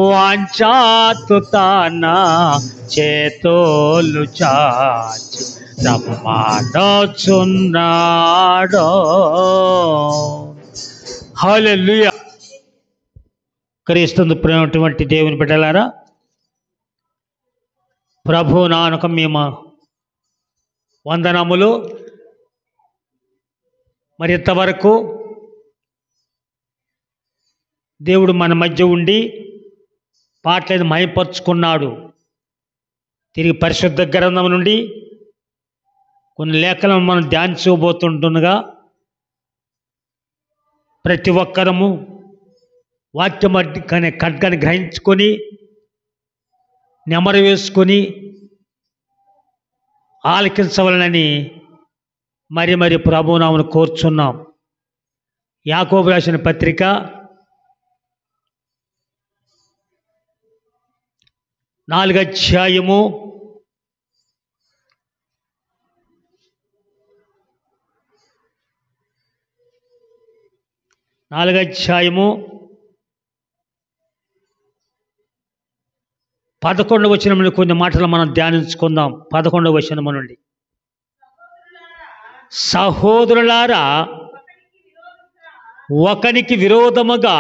వాంఛాతుతాన చేతోలు చాచి రమ్మనొచ్చున్నాడు. హల్లెలూయా. క్రీస్తునందు ప్రియమైనటువంటి దేవుని బిడ్డలారా, ప్రభు నానక మేము వందనములు. మరి ఇంతవరకు దేవుడు మన మధ్య ఉండి పాటలను మహిమపరుచుకున్నాడు. తిరిగి పరిశుద్ధ గ్రంథం నుండి కొన్ని లేఖలను మనం ధ్యానించబోతుండగా ప్రతి ఒక్కరము వాక్యం అనే ఖడ్గాన్ని గ్రహించుకొని నెమరు వేసుకొని ఆలకించవలనని మరి ప్రభునామను కోరుచున్నాం. యాకోబు రాసిన పత్రిక 4వ అధ్యాయము 11వ వచనం నుండి కొన్ని మాటలు మనం ధ్యానించుకుందాం. 11వ వచనం నుండి, సహోదరులారా, ఒకనికి విరోధముగా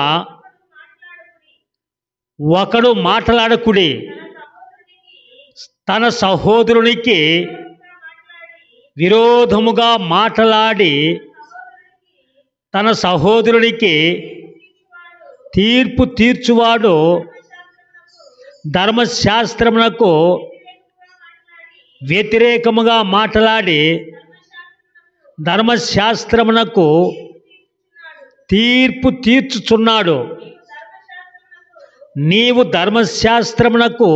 ఒకడు మాట్లాడకుడి, తన సహోదరునికి విరోధముగా మాట్లాడి తన సహోదరునికి తీర్పు తీర్చువాడు ధర్మశాస్త్రమునకు వ్యతిరేకముగా మాట్లాడి ధర్మశాస్త్రమునకు తీర్పు తీర్చుచున్నాడు. నీవు ధర్మశాస్త్రమునకు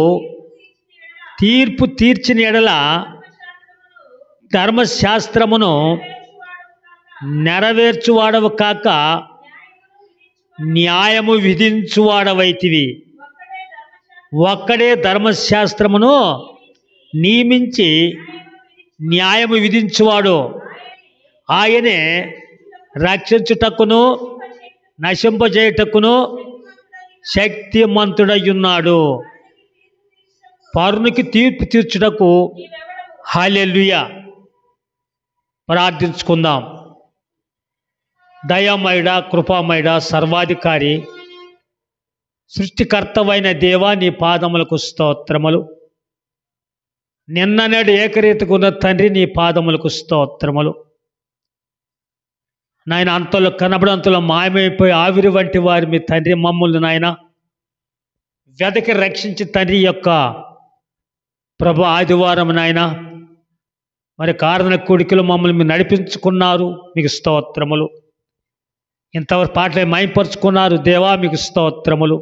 తీర్పు తీర్చిన ఎడల ధర్మశాస్త్రమును నెరవేర్చువాడవు కాక న్యాయము విధించువాడవైతివి. ఒక్కడే ధర్మశాస్త్రమును నియమించి న్యాయము విధించువాడు. ఆయనే రక్షించుటకును నశింపజేయుటకును శక్తిమంతుడయ్యున్నాడు. పరునికి తీర్పు తీర్చుటకు. హల్లెలూయా. ప్రార్థించుకుందాం. దయామయుడ, కృపామయుడ, సర్వాధికారి, సృష్టికర్తవైన దేవా, నీ పాదములకు స్తోత్రములు. నిన్న నేడు ఏకరీతిగా ఉన్న తండ్రి, నీ పాదములకు స్తోత్రములు. నాయన, అంతలో కనబడంతలో మాయమైపోయి ఆవిరి వంటి వారి మీ తండ్రి మమ్మల్ని నాయన వెదకి రక్షించి తండ్రి యొక్క ప్రభు ఆదివారం నాయన మరి కారణ కూడికలు మమ్మల్ని మీరు నడిపించుకున్నారు. మీకు స్తోత్రములు. ఇంతవరకు పాటలే మైపరుచుకున్నారు దేవా, మీకు స్తోత్రములు.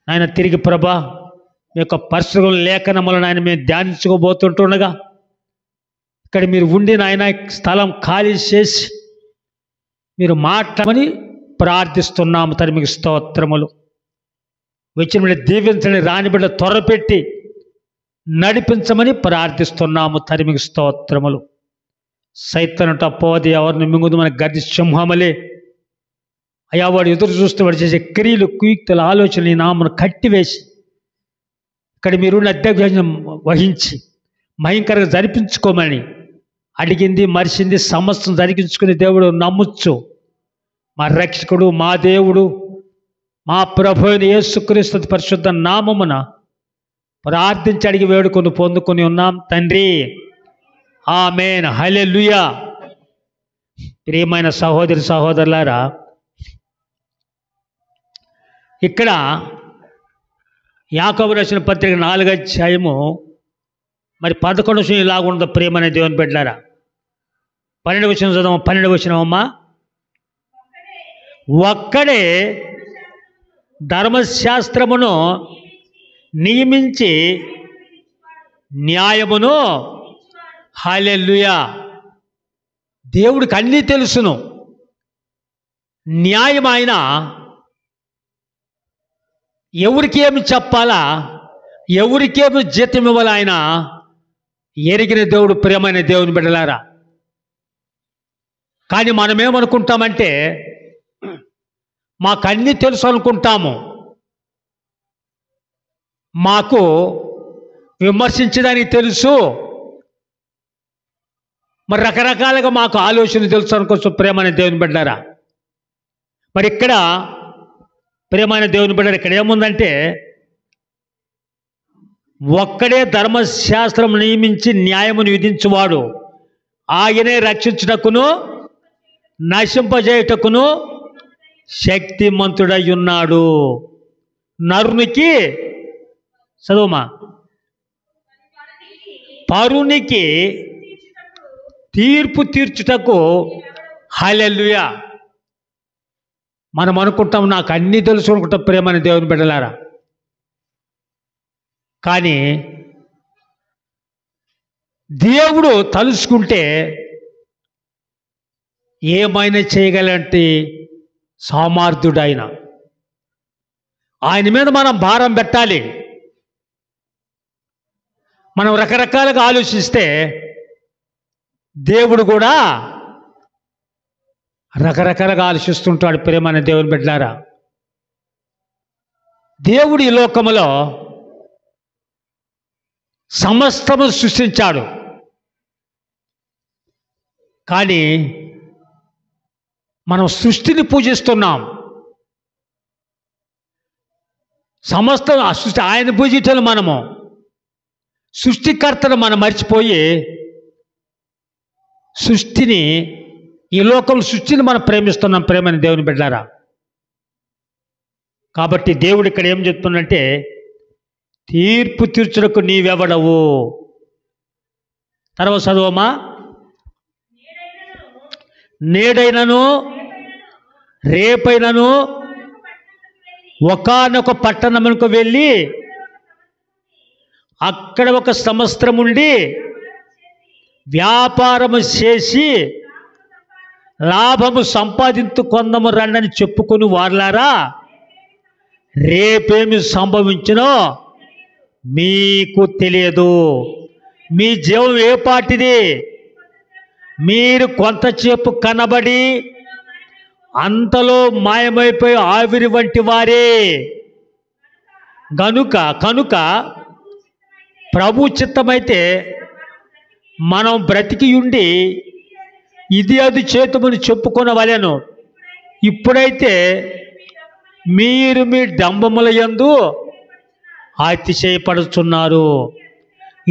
నాయన తిరిగి ప్రభా మీ యొక్క పరిశుభ్ర లేఖనములను ఆయన మేము ధ్యానించుకోబోతుంటుండగా ఇక్కడ మీరు ఉండి నాయన స్థలం ఖాళీ చేసి మీరు మాట్లాడమని ప్రార్థిస్తున్నాము. తను మీకు స్తోత్రములు. వచ్చిన బిడ్డ దీవించని, రాని బిడ్డ త్వరపెట్టి నడిపించమని ప్రార్థిస్తున్నాము. తను మీకు స్తోత్రములు. సైతాను తప్పవది ఎవరిని మింగుదు మన గది సింహమలే అయ్యా, వాడు ఎదురు చూస్తూ వాడు చేసే క్రియలు, కుయుక్తుల ఆలోచనలు ఈ నామను కట్టివేసి ఇక్కడ మీరు అధ్యక్షం వహించి భయంకరంగా జరిపించుకోమని అడిగింది, మరిచింది, సమస్తం జరిగించుకునే దేవుడు నమ్ముచ్చు. మా రక్షకుడు, మా దేవుడు, మా ప్రభు అయిన యేసుక్రీస్తు పరిశుద్ధ నామమున ప్రార్థించి అడిగి వేడుకొని పొందుకొని ఉన్నాం తండ్రి. ఆమేన్. హల్లెలూయా. ప్రియమైన సహోదరి సహోదరులారా, ఇక్కడ యాకోబు రాసిన పత్రిక 4వ అధ్యాయము మరి 11వ వచనం ఇలాగుండదు. ప్రియమైన దేవుని బిడ్డలారా, 12వ వచనం చదవం. 12వ వచనం అమ్మా, ఒక్కడే ధర్మశాస్త్రమును నియమించి న్యాయమును. హల్లెలూయా. దేవుడికి అన్నీ తెలుసును. న్యాయం ఆయన ఎవరికి ఏమి చెప్పాలా, ఎవరికేమి జీతం ఇవ్వాలి ఆయన ఎరిగిన దేవుడు. ప్రియమైన దేవుని బిడ్డలారా, కానీ మనమేమనుకుంటామంటే మాకు అన్నీ తెలుసు అనుకుంటాము. మాకు విమర్శించడానికి తెలుసు, మరి రకరకాలుగా మాకు ఆలోచన తెలుసు అనుకోవచ్చు. ప్రేమైన దేవుని బిడ్డలారా, మరి ఇక్కడ ప్రేమైన దేవుని బిడ్డలారా, ఇక్కడ ఏముందంటే ఒక్కడే ధర్మశాస్త్రం నియమించి న్యాయమును విధించువాడు, ఆయనే రక్షించుటకును నశింపజేయుటకును శక్తిమంతుడై ఉన్నాడు. నరునికి చదువుమా, పరునికి తీర్పు తీర్చుటకు. హల్లెలూయా. మనం అనుకుంటాం నాకు అన్నీ తెలుసు అనుకుంటాం ప్రేమని దేవుని బిడ్డలారా. కానీ దేవుడు తలుసుకుంటే ఏమైనా చేయగలంటే సామర్థ్యుడు ఆయన. ఆయన మీద మనం భారం పెట్టాలి. మనం రకరకాలుగా ఆలోచిస్తే దేవుడు కూడా రకరకాలుగా ఆలోచిస్తుంటాడు ప్రేమైన దేవుని బిడ్డలారా. దేవుడు ఈ లోకములో సమస్తము సృష్టించాడు. కానీ మనం సృష్టిని పూజిస్తున్నాం. సమస్త సృష్టి ఆయన పూజించాలి. మనము సృష్టికర్తను మనం మర్చిపోయి సృష్టిని, ఈ లోకం సృష్టిని మనం ప్రేమిస్తున్నాం ప్రేమని దేవుని బిడ్డలారా. కాబట్టి దేవుడు ఇక్కడ ఏం చెప్తుందంటే తీర్పు తీర్చుటకు నీవెవడవు. తర్వాత చదువమ్మా, నేడైనను రేపైనను ఒకానొక పట్టణమునకు వెళ్ళి అక్కడ ఒక సంవత్సరం ఉండి వ్యాపారము చేసి లాభము సంపాదించుకొందము రండని చెప్పుకొని వారలారా, రేపేమి సంభవించినో మీకు తెలియదు. మీ జీవం ఏ పాటిది? మీరు కొంతసేపు కనబడి అంతలో మాయమైపోయి ఆవిరి వంటి వారే. కనుక ప్రభు చిత్తమైతే మనం బ్రతికి ఉండి ఇది అది చేతుమని చెప్పుకొనవలెను. ఇప్పుడైతే మీరు మీ డంబముల యందు అతిశయపడుతున్నారు.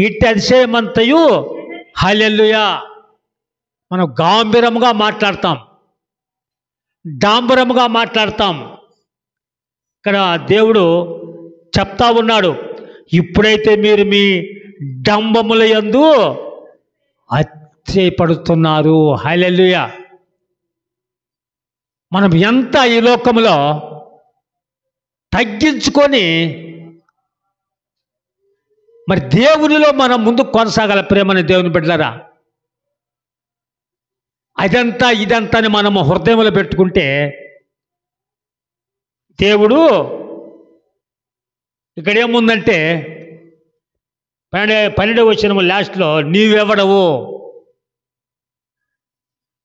ఇట్టి అతిశయమంతయు హల్లెలూయా. మనం గాంభీరముగా మాట్లాడతాం, డాంబరముగా మాట్లాడతాం. ఇక్కడ దేవుడు చెప్తా ఉన్నాడు, ఇప్పుడైతే మీరు మీ డంబముల యందు అతిశయపడుతున్నారు. హల్లెలూయా. మనం ఎంత ఈ లోకంలో తగ్గించుకొని మరి దేవునిలో మనం ముందుకు కొనసాగాల ప్రేమని దేవుని బిడ్డలారా. అదంతా ఇదంతా అని మనము హృదయంలో పెట్టుకుంటే దేవుడు ఇక్కడ ఏముందంటే 12వ వచనం లాస్ట్లో నీవెవడవు,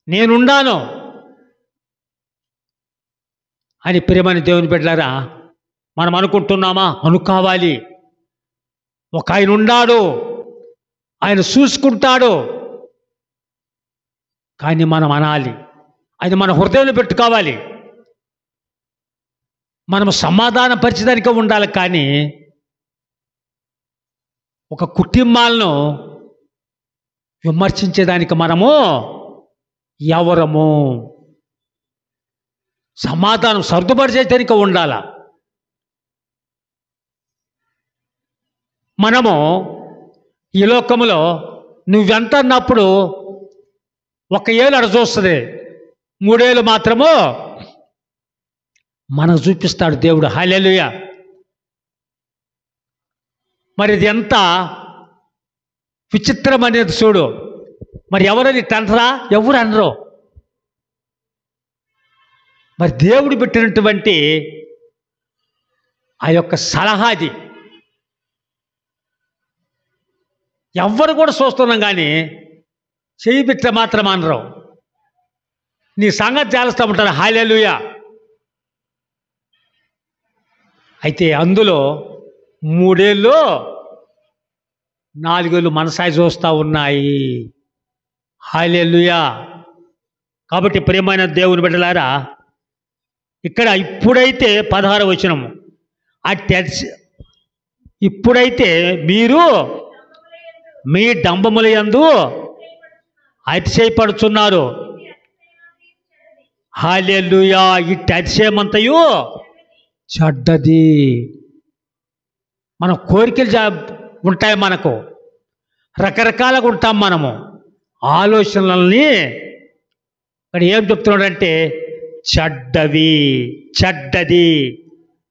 నేనుండాను అని ప్రేమని దేవుని బిడ్డలారా మనం అనుకుంటున్నామా? అనుకోవాలి. ఒక ఆయన ఉన్నాడు, ఆయన చూసుకుంటాడు. కానీ మనం అనాలి, అది మన హృదయంలో పెట్టుకోవాలి. మనం సమాధానపరిచేదానికే ఉండాలి. కానీ ఒక కుటుంబాలను విమర్శించేదానికి మనము ఎవరము? సమాధానం సర్దుపరిచేదానికి ఉండాల. మనము ఈ లోకంలో నువ్వెంత అన్నప్పుడు 1 ఏళ్ళు అడ చూస్తుంది, 3 ఏళ్ళు మాత్రము మనకు చూపిస్తాడు దేవుడు. హల్లెలూయా. మరి ఇది ఎంత విచిత్రం అనేది చూడు. మరి ఎవరని తండ్రా? ఎవరు అనరు. మరి దేవుడు పెట్టినటువంటి ఆ యొక్క సలహాది ఎవ్వరు కూడా చూస్తున్నాం, కానీ చెయ్యి బిట్ట మాత్రం అనరు. నీ సంగతి చేస్తా ఉంటారు. హల్లెలూయా. అయితే అందులో 3 ఏళ్ళు 4 ఏళ్ళు మనసాయి చూస్తూ ఉన్నాయి. హల్లెలూయా. కాబట్టి ప్రియమైన దేవుని బిడ్డలారా, ఇక్కడ ఇప్పుడైతే 16వ వచనము, ఇప్పుడైతే మీరు మీ డంబముల యందు అతిశయపడుచున్నారు. హల్లెలూయా. ఇట్టి అతిశయమంతయు చెడ్డది. మన కోరికలు ఉంటాయి, మనకు రకరకాలుగా ఉంటాం మనము. ఆలోచనల్ని ఇక్కడ ఏం చెప్తున్నాడంటే చెడ్డది.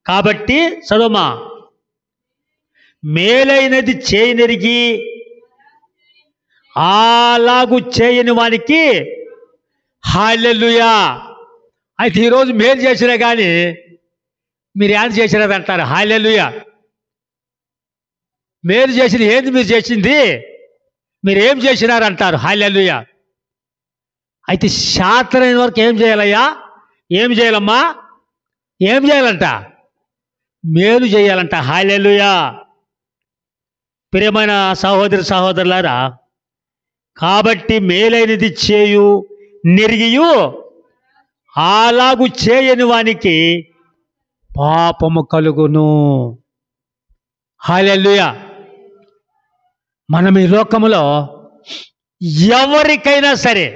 కాబట్టి చదువుమా, మేలైనది చేయనెరిగి అలాగు చేయని వానికి హల్లెలూయా. అయితే ఈరోజు మేలు చేసినా కానీ మీరు ఏం చేసినది అంటారు. హల్లెలూయా. మేలు చేసిన ఏంది మీరు చేసింది, మీరు ఏం చేసినారంటారు. హల్లెలూయా. అయితే శాస్త్రైన వరకు ఏం చేయాలయ్యా, ఏం చేయాలమ్మా, ఏం చేయాలంట, మేలు చేయాలంట. హల్లెలూయా. ప్రియమైన సహోదరులారా, కాబట్టి మేలైనది చేయు నెరిగియు అలాగు చేయని వానికి పాపము కలుగును. హల్లెలూయా. మనం ఈ లోకములో ఎవరికైనా సరే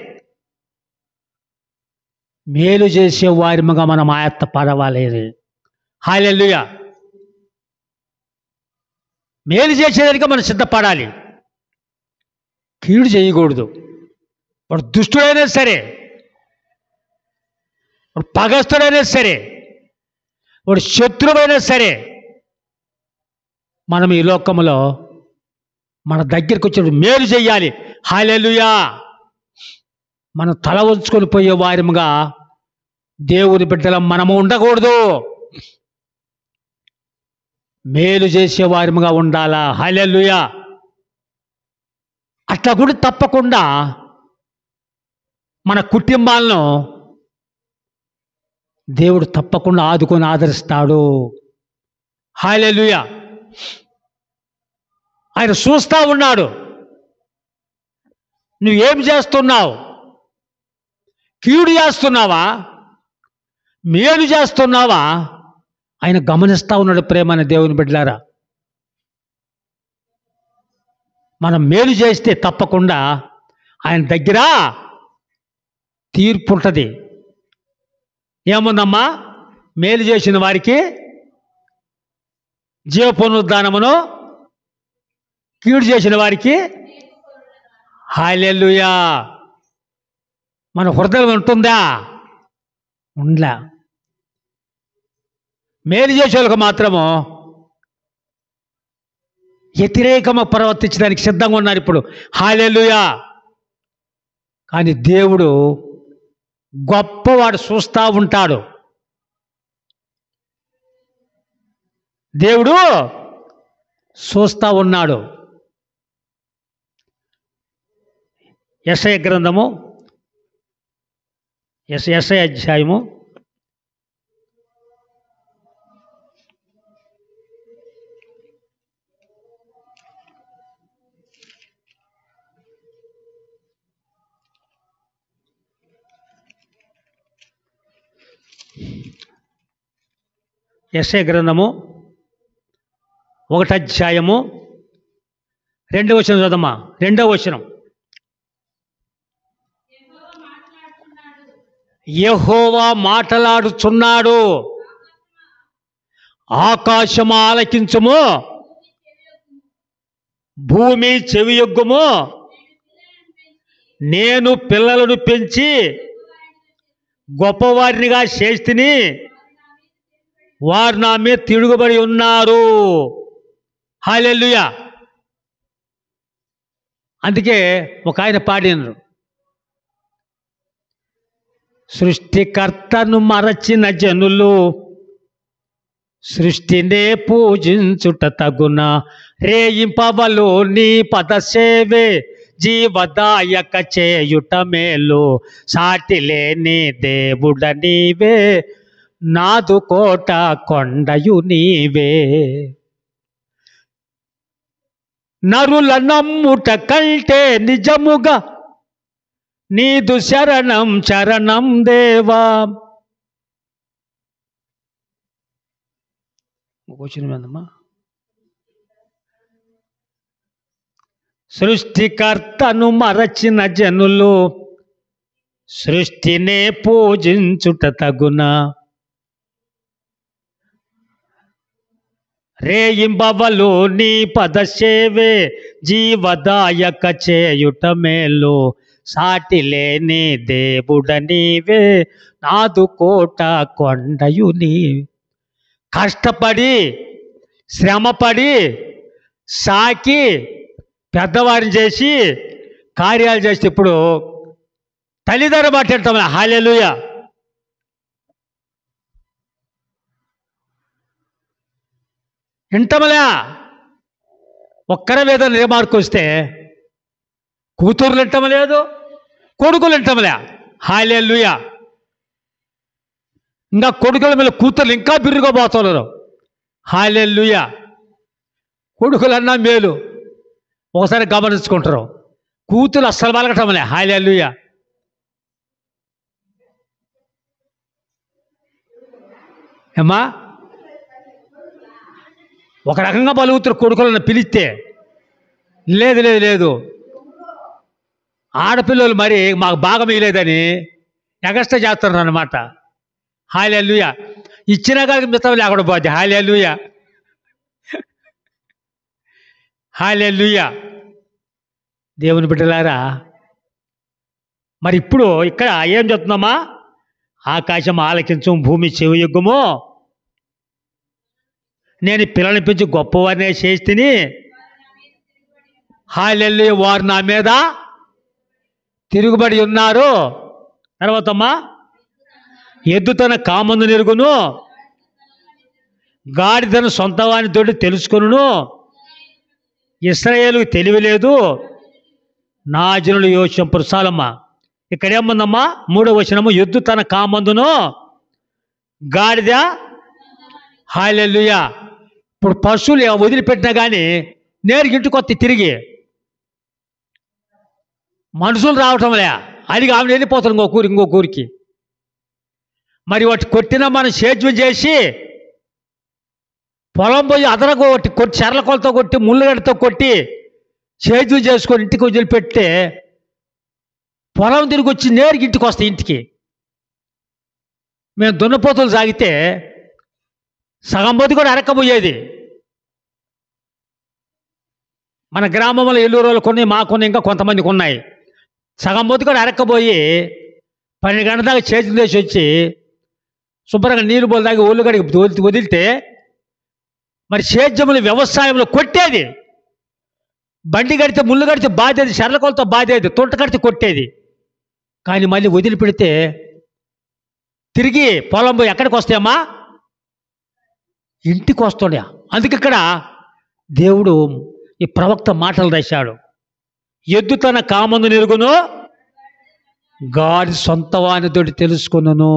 మేలు చేసే వారిగా మనం ఆయత్త పడవాలి. హల్లెలూయా. మేలు చేసేదానికి మనం సిద్ధపడాలి. కీడు చేయకూడదు. వాడు దుష్టుడైనా సరే, వాడు పగస్తుడైనా సరే, వాడు శత్రువైనా సరే, మనం ఈ లోకంలో మన దగ్గరికి వచ్చి మేలు చెయ్యాలి. హల్లెలూయా. మనం తల వంచుకొని పోయే వారిగా దేవుని బిడ్డలం మనము ఉండకూడదు. మేలు చేసే వారిగా ఉండాలా. హల్లెలూయా. అట్లా కూడా తప్పకుండా మన కుటుంబాలను దేవుడు తప్పకుండా ఆదుకొని ఆదరిస్తాడు. హల్లెలూయా. ఆయన చూస్తూ ఉన్నాడు. నువ్వేం చేస్తున్నావు? కీడు చేస్తున్నావా, మేలు చేస్తున్నావా? ఆయన గమనిస్తూ ఉన్నాడు. ప్రేమైన దేవుని బిడ్డలారా, మనం మేలు చేస్తే తప్పకుండా ఆయన దగ్గర తీర్పు ఉంటుంది. ఏముందమ్మా? మేలు చేసిన వారికి జీవ పునరుద్ధానమును, కీడు చేసిన వారికి హల్లెలూయా. మన హృదయం ఉంటుందా? ఉండలే. మేలు చేసే వాళ్ళకి మాత్రము వ్యతిరేకము ప్రవర్తించడానికి సిద్ధంగా ఉన్నారు ఇప్పుడు. హల్లెలూయా. కానీ దేవుడు గొప్పవాడు, చూస్తూ ఉంటాడు. దేవుడు చూస్తూ ఉన్నాడు. యెషయా గ్రంథము, యెషయా అధ్యాయము 1వ అధ్యాయము 2వ వచనం చదవమ్మా. 2వ వచనం, యెహోవా మాటలాడుచున్నాడు, ఆకాశము ఆలకించుము, భూమి చెవియొగ్గుము. నేను పిల్లలను పెంచి గొప్పవారినిగా చేస్తిని, వారు నా మీద తిరుగుబడి ఉన్నారు. హల్లెలూయా. అందుకే ఒక ఆయన పాడినారు, సృష్టికర్తను మరచిన జనులు సృష్టినే పూజించుట తగున, రేయింపవలు నీ పదసేవే, జీవదాయక చేయుట మేలు, సాటి లేని దేవుడ నీవే, నాదు కోట కొండయు నీవే. నరుల నమ్ముట కంటే నిజముగా నీదు శరణం శరణం దేవా. కూర్చుని సృష్టికర్తను మరచిన జనులు సృష్టినే పూజించుట తగునా. రేయింబవలు నీ పదసేవే జీవదాయక చేయుట మేలు. సాటి లేని దేవుడ నీవే నాదు కోట కొండయు నీ. కష్టపడి శ్రమపడి సాకి పెద్దవారిని చేసి కార్యాలు చేస్తే ఇప్పుడు తల్లిదండ్రులు మాట్లాడతాం. హల్లెలూయా. వింటమలే ఒక్కరి మీద రిమార్క్ వస్తే కూతుర్లు వింటమలేదు, కొడుకులు వింటమలే. హల్లెలూయా. ఇంకా కొడుకుల మీద కూతుర్లు ఇంకా బిర్రుగా పోతున్నారు. హల్లెలూయా. కొడుకులన్నా మేలు ఒకసారి గమనించుకుంటారు, కూతురు అస్సలు పలకటంలే. హల్లెలూయా. ఏమ్మా ఒక రకంగా పలుకుతారు కొడుకులను పిలిస్తే. లేదు లేదు లేదు, ఆడపిల్లలు మరి మాకు బాగా మిగిలేదని ఎగస్ట్రా చేస్తున్నారు అన్నమాట. హల్లెలూయా. ఇచ్చిన కాడికి మితం లేకుండా పోద్ది. హల్లెలూయా. హల్లెలూయా. దేవుని బిడ్డలారా, మరి ఇప్పుడు ఇక్కడ ఏం చెప్తున్నామా? ఆకాశం ఆలకించు, భూమి చెవియొగ్గుము, నేను పిల్లల్ని పెంచి గొప్పవారినే చేసి తిని. హల్లెలూయా. వారు నా మీద తిరుగుబడి ఉన్నారు. తర్వాతమ్మా, ఎద్దు తన కామందు నెరుగును, గాడిదను సొంతవాని తోటి తెలుసుకొనును. ఇశ్రాయేలుకు తెలివి లేదు, నా జనులు యోచింపరు. చాలమ్మా. ఇక్కడ ఏముందమ్మా? 3వ వచనము, ఎద్దు తన కామందును గాడిద. హల్లెలూయా. ఇప్పుడు పశువులు వదిలిపెట్టినా కానీ నేరుగా ఇంటికి వస్తే తిరిగి మనుషులు రావటంలే. అది ఆమె వెళ్ళిపోతారు ఇంకొక ఊరికి. మరి వాటి కొట్టినా మనం సేద్యం చేసి పొలం పోయి అదరగో కొట్టి చెర్లకొలతో కొట్టి ముళ్ళగడ్డతో కొట్టి సేద్యం చేసుకొని ఇంటికి వదిలిపెడితే పొలం తిరిగి వచ్చి నేరుగా ఇంటికి వస్తాయి. ఇంటికి మేము దున్నపోతులు సాగితే సగం పోతి కూడా అరక్కపోయేది. మన గ్రామంలో ఎల్లూరులో కొన్ని మాకున్న ఇంకా కొంతమందికి ఉన్నాయి. సగం పోతి కూడా అరక్కపోయి 12 గంటల దాకా సేద్యం చేసి వచ్చి శుభ్రంగా నీళ్ళు పోలు దాకా ఒళ్ళు గడికి వదిలితే మరి సేద్యములు వ్యవసాయంలో కొట్టేది. బండి కడితే ముళ్ళు కడితే బాధేది, శర్లకొలతో బాధేది, తొంట కడితే కొట్టేది. కానీ మళ్ళీ వదిలిపెడితే తిరిగి పొలం పోయి ఎక్కడికి వస్తాయమ్మా? ఇంటికి వస్తుండే. అందుకే ఇక్కడ దేవుడు ఈ ప్రవక్త మాటలు రాశాడు. ఎద్దు తన కామందు నెరుగును, గాడి సొంతవానితోటి తెలుసుకున్నాను.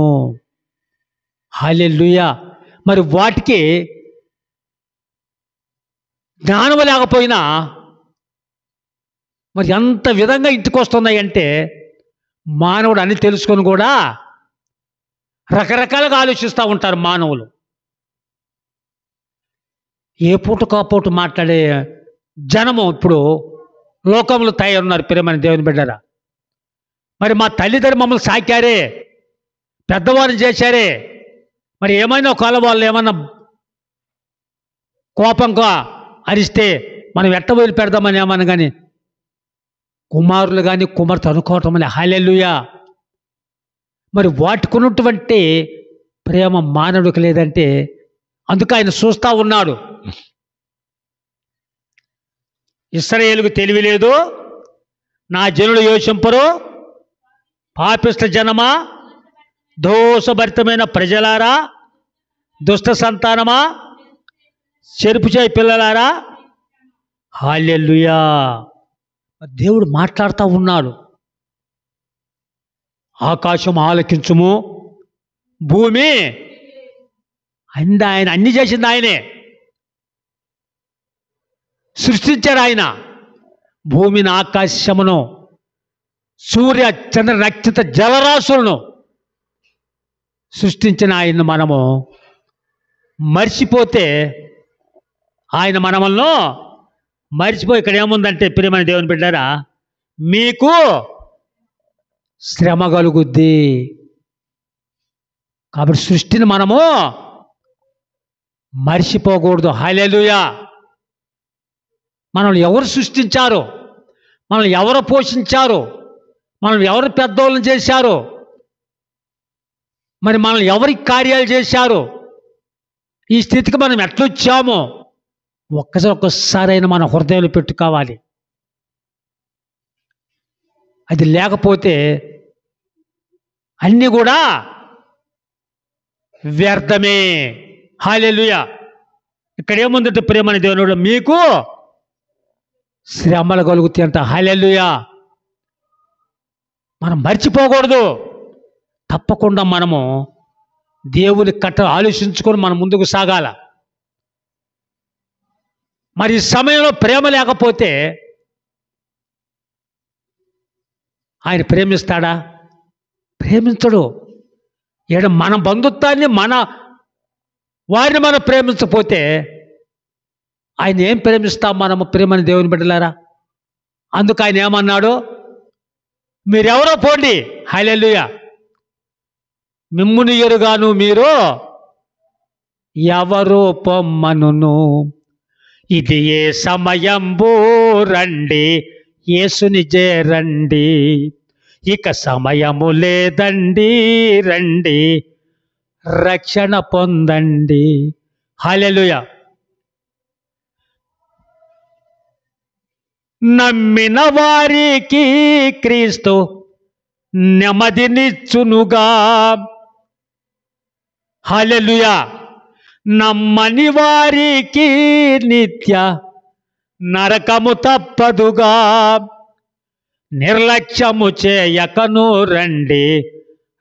హల్లెలూయా. మరి వాటికి జ్ఞానం లేకపోయినా మరి ఎంత విధంగా ఇంటికి వస్తున్నాయి అంటే మానవుడు అన్ని తెలుసుకొని కూడా రకరకాలుగా ఆలోచిస్తూ ఉంటారు మానవులు. ఏ పూట కాపోటు మాట్లాడే జనము ఇప్పుడు లోకంలో తయారున్నారు. ప్రియమైన దేవుని బిడ్డరా, మరి మా తల్లిదండ్రులు మమ్మల్ని సాకారే, పెద్దవారిని చేశారే, మరి ఏమైనా ఒకవేళ వాళ్ళు ఏమన్నా కోపంగా అరిస్తే మనం ఎట్ట వదిలి పెడదామని ఏమన్నా కానీ కుమారులు కానీ కుమార్తె అనుకోవటం అని. హల్లెలూయా. మరి వాటికి ఉన్నటువంటి ప్రేమ మానవుడికి లేదంటే అందుకు ఆయన చూస్తూ ఉన్నాడు. ఇశ్రాయేలుకు తెలివి లేదు, నా జనులు యోచింపరు. పాపిష్ట జనమా, దోషభరితమైన ప్రజలారా, దుష్ట సంతానమా, చెరుపు చేయి పిల్లలారా. హల్లెలూయా. దేవుడు మాట్లాడుతూ ఉన్నాడు. ఆకాశం ఆలకించుము, భూమి ఆయన అన్ని చేసింది ఆయనే. సృష్టించారు ఆయన భూమిని, ఆకాశమును, సూర్య చంద్ర నక్షత్ర జలరాశులను సృష్టించిన ఆయన్ని మనము మర్చిపోతే, ఆయన మనమల్లో మర్చిపోయి ఇక్కడ ఏముందంటే ప్రియమైన దేవుని బిడ్డారా, మీకు శ్రమ కలుగుద్ది. కాబట్టి సృష్టిని మనము మర్చిపోకూడదు. హల్లెలూయా. మనల్ని ఎవరు సృష్టించారు, మనల్ని ఎవరు పోషించారు, మనల్ని ఎవరు పెద్దోళ్ళని చేశారు, మరి మనల్ని ఎవరికి కార్యాలు చేశారు, ఈ స్థితికి మనం ఎట్లొచ్చామో ఒక్కసారైనా మన హృదయంలో పెట్టుకోవాలి. అది లేకపోతే అన్నీ కూడా వ్యర్థమే. హల్లెలూయా. ఇక్కడ ఏముందంటే ప్రియమైన దేవుడు, మీకు శ్రమలు కలుగుతాయి అంట. హల్లెలూయా. మనం మర్చిపోకూడదు. తప్పకుండా మనము దేవుని ఆలోచించుకొని మనం ముందుకు సాగాల. మరి ఈ సమయంలో ప్రేమ లేకపోతే ఆయన ప్రేమిస్తాడా? ప్రేమించడు. మన బంధుత్వాన్ని, మన వారిని మనం ప్రేమించకపోతే ఆయన ఏం ప్రేమిస్తాం మనము? ప్రేమని దేవుని బిడ్డలారా. అందుకు ఆయన ఏమన్నాడు? మీరెవరో పోండి. హల్లెలూయా. మిమ్ముని ఎరుగాను, మీరు ఎవరో పొమ్మనును, ఇది ఏ సమయంబు రండి, యేసుని చేరండి, ఇక సమయము లేదండి, రండి రక్షణ పొందండి. హల్లెలూయా. నమ్మిన వారికి క్రీస్తు నెమ్మదినిచ్చునుగా. హల్లెలూయా. నమ్మని వారికి నిత్య నరకము తప్పదుగా. నిర్లక్ష్యము చేయకను రండి,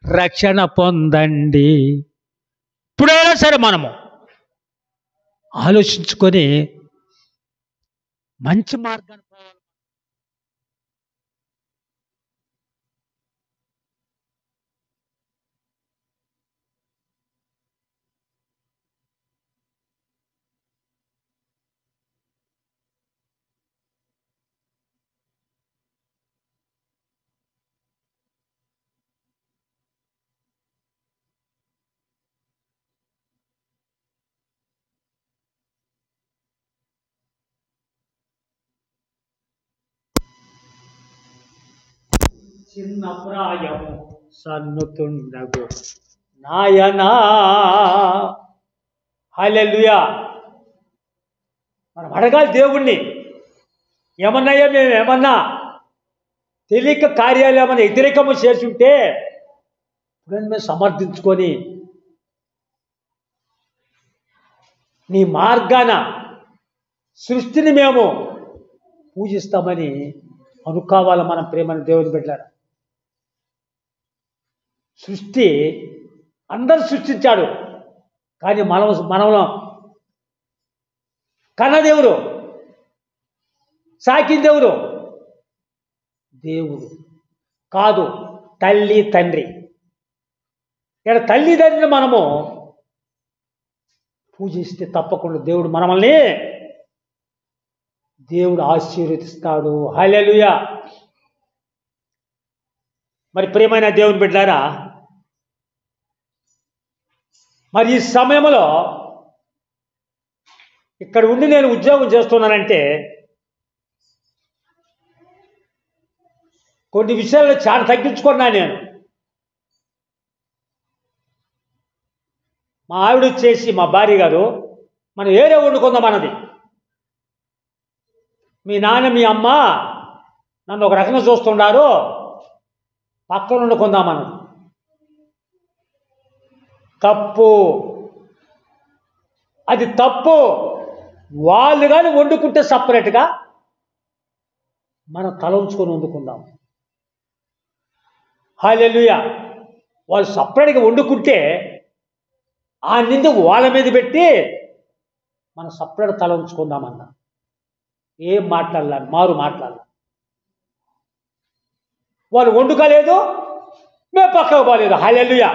రక్షణ పొందండి. ఇప్పుడైనా సరే మనము ఆలోచించుకొని మంచి మార్గాన్ని పోవాలి. చిన్న ప్రాయము సన్నుతుండగు నాయనా. హల్లెలూయా. మనం అడగాలి దేవుణ్ణి, ఏమన్నాయా మేము ఏమన్నా తెలియక కార్యాలు ఏమన్నా వ్యతిరేకము చేస్తుంటే ఇప్పుడు మేము సమర్థించుకొని నీ మార్గాన సృష్టిని మేము పూజిస్తామని అనుకోవాలి. మనం ప్రేమని దేవుని బిడ్డలారా. సృష్టి అందరూ సృష్టించాడు, కానీ మనలో కన్నదేవుడు, సాకిందెవరు? దేవుడు కాదు, తల్లి తండ్రి. ఇక్కడ తల్లిదండ్రులు మనము పూజిస్తే తప్పకుండా దేవుడు దేవుడు ఆశీర్వదిస్తాడు. హల్లెలూయా. మరి ప్రియమైన దేవుని బిడ్డలారా, మరి ఈ సమయంలో ఇక్కడ ఉండి నేను ఉద్యోగం చేస్తున్నానంటే కొన్ని విషయాల్లో చాలా తగ్గించుకున్నా నేను. మా ఆవిడ వచ్చేసి, మా భార్య గారు, మనం ఏరే వండుకుందాం అన్నది. మీ నాన్న మీ అమ్మ నన్ను ఒక రకంగా చూస్తున్నారు, పక్కన వండుకుందామన్నది. తప్పు, అది తప్పు. వాళ్ళు కానీ వండుకుంటే సపరేట్గా మనం తల ఉంచుకొని వండుకుందాం. హల్లెలూయా. వాళ్ళు సపరేట్గా వండుకుంటే ఆ నింద వాళ్ళ మీద పెట్టి మనం సపరేట్ తల ఉంచుకుందామన్నా. ఏం మాట్లాడాలి, మారు మాట్లాడాలి. వాళ్ళు వండుకోలేదు, మేము పక్కకు పోలేదు. హల్లెలూయా.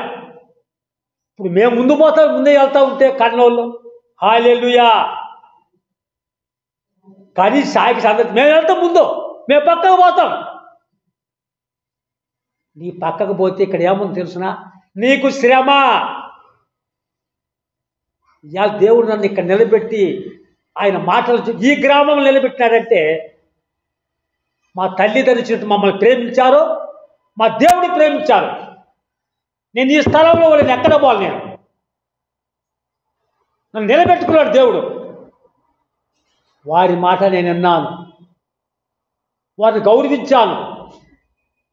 ఇప్పుడు మేము ముందు పోతాం, ముందే వెళ్తా ఉంటే కన్నోళ్ళు హల్లెలూయా. కానీ సాయికి సంగతి మేము వెళ్తాం ముందు, మేము పక్కకు పోతాం. నీ పక్కకు పోతే ఇక్కడ ఏముంది తెలుసునా? నీకు శ్రమ. ఇవాళ దేవుడు నన్ను ఇక్కడ నిలబెట్టి ఆయన మాటలు ఈ గ్రామంలో నిలబెట్టినాడంటే మా తల్లిదండ్రులు మమ్మల్ని ప్రేమించారు, మా దేవుడు ప్రేమించారు. నేను ఈ స్థలంలో వాళ్ళని ఎక్కడ పోవాలి, నేను నన్ను నిలబెట్టుకున్నాడు దేవుడు. వారి మాట నేను విన్నాను, వారిని గౌరవించాను,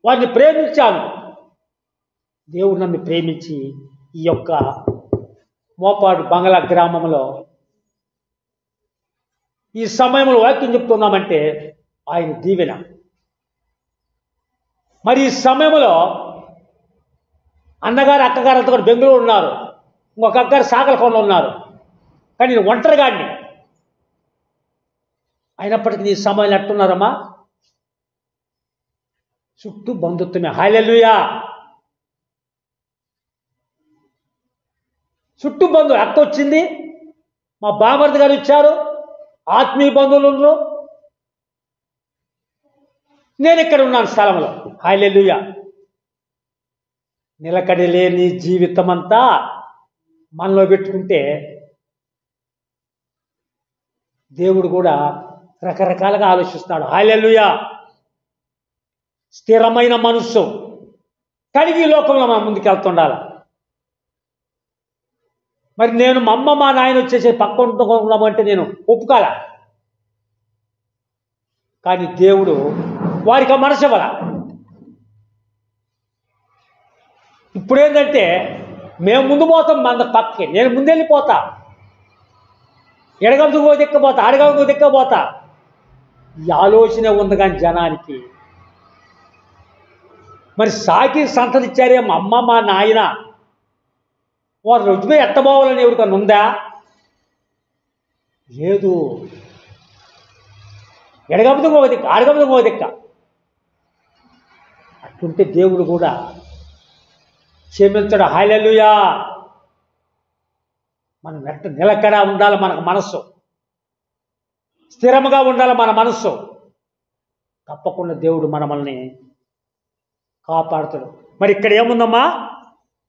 వారిని ప్రేమించాను. దేవుడు నన్ను ప్రేమించి ఈ యొక్క మోపాడు బంగ్లా గ్రామంలో ఈ సమయంలో వాక్యం చెప్తున్నామంటే ఆయన దీవెన. మరి ఈ సమయంలో అన్నగారు అక్కగారు అంతా కూడా బెంగళూరు ఉన్నారు, ఇంకొక అక్కగారు సాగలకొండలో ఉన్నారు. కానీ నేను ఒంటరిగాడిని. అయినప్పటికీ ఈ సమయంలో ఎట్టున్నారమ్మా? చుట్టూ బంధుత్వమే. హల్లెలూయా. చుట్టూ బంధువులు, అక్క వచ్చింది, మా బామర్ది గారు ఇచ్చారు, ఆత్మీయ బంధువులు ఉన్నారు. నేను ఇక్కడ ఉన్నాను స్థలంలో. హల్లెలూయా. నిలకడ లేని జీవితం అంతా మనలో పెట్టుకుంటే దేవుడు కూడా రకరకాలుగా ఆలోచిస్తాడు. హల్లెలూయా. స్థిరమైన మనస్సు కలిగి ఈ లోకంలో మనం ముందుకు వెళ్తుండాలి. మరి నేను మా అమ్మ మా నాయన వచ్చేసి పక్క ఉంటున్నామంటే నేను ఒప్పుకోలే. కానీ దేవుడు వారికి ఆ మనసు ఇవ్వాల. ఇప్పుడేంటంటే మేము ముందు పోతాం, మన పక్కకి నేను ముందెళ్ళిపోతా, ఎడగందుకు దిక్కపోతా, అడగందుకు దిక్కపోతా. ఈ ఆలోచన ఉంది కానీ జనానికి. మరి సాకి సంతతి ఇచ్చారే మా అమ్మ మా నాయన, వారు రుజుమే ఎట్టబోవాలని ఎవరికన్నా ఉందా? లేదు. ఎడగందుకు ఒక దిక్క, అడగందుకు ఒక దిక్క. అట్లుంటే దేవుడు కూడా క్షమించడు. హల్లెలూయా. మనం ఎట్ట నిలకడ ఉండాలి, మనకు మనస్సు స్థిరముగా ఉండాలి, మన మనస్సు. తప్పకుండా దేవుడు మనల్ని కాపాడుతాడు. మరి ఇక్కడ ఏముందమ్మా?